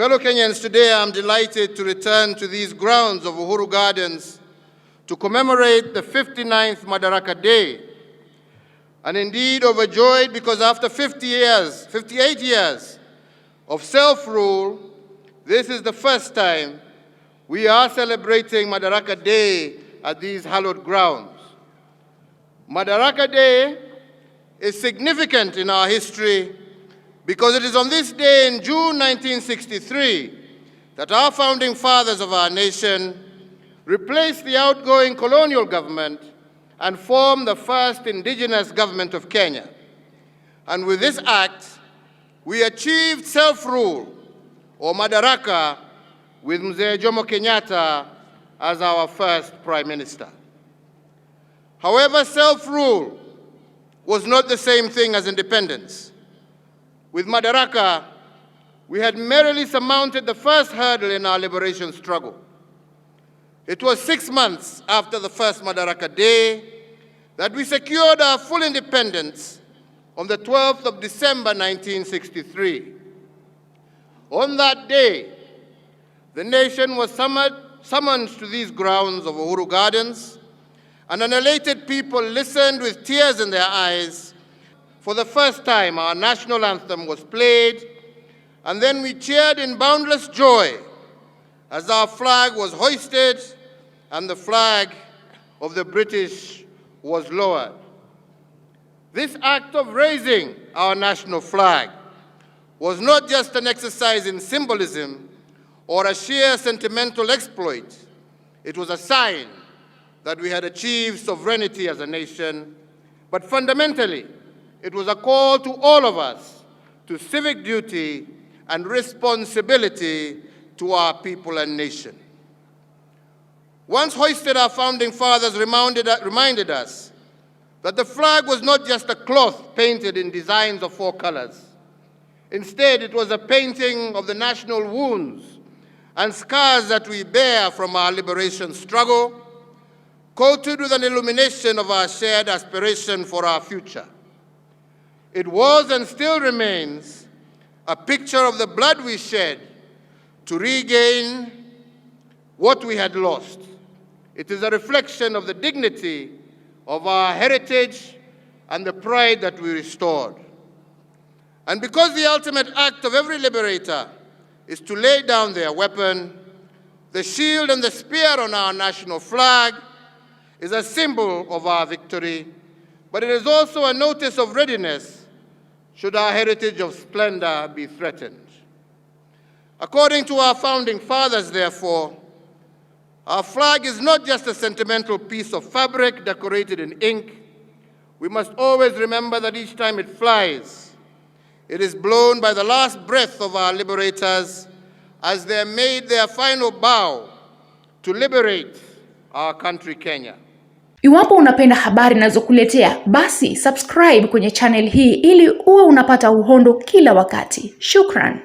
Fellow Kenyans, today I am delighted to return to these grounds of Uhuru Gardens to commemorate the 59th Madaraka Day, and indeed overjoyed because after 58 years of self-rule, this is the first time we are celebrating Madaraka Day at these hallowed grounds. Madaraka Day is significant in our history because it is on this day in June 1963 that our founding fathers of our nation replaced the outgoing colonial government and formed the first indigenous government of Kenya. And with this act, we achieved self-rule, or Madaraka, with Mzee Jomo Kenyatta as our first Prime Minister. However, self-rule was not the same thing as independence. With Madaraka, we had merely surmounted the first hurdle in our liberation struggle. It was 6 months after the first Madaraka Day that we secured our full independence on the 12th of December 1963. On that day, the nation was summoned to these grounds of Uhuru Gardens, and an elated people listened with tears in their eyes. For the first time, our national anthem was played, and then we cheered in boundless joy as our flag was hoisted and the flag of the British was lowered. This act of raising our national flag was not just an exercise in symbolism or a sheer sentimental exploit. It was a sign that we had achieved sovereignty as a nation, but fundamentally, it was a call to all of us to civic duty and responsibility to our people and nation. Once hoisted, our founding fathers reminded us that the flag was not just a cloth painted in designs of 4 colors. Instead, it was a painting of the national wounds and scars that we bear from our liberation struggle, coated with an illumination of our shared aspiration for our future. It was and still remains a picture of the blood we shed to regain what we had lost. It is a reflection of the dignity of our heritage and the pride that we restored. And because the ultimate act of every liberator is to lay down their weapon, the shield and the spear on our national flag is a symbol of our victory, but it is also a notice of readiness should our heritage of splendor be threatened. According to our founding fathers, therefore, our flag is not just a sentimental piece of fabric decorated in ink. We must always remember that each time it flies, it is blown by the last breath of our liberators as they made their final bow to liberate our country, Kenya. Iwapo unapenda habari ninazokuletea, basi subscribe kwenye channel hii ili uwe unapata uhondo kila wakati. Shukran.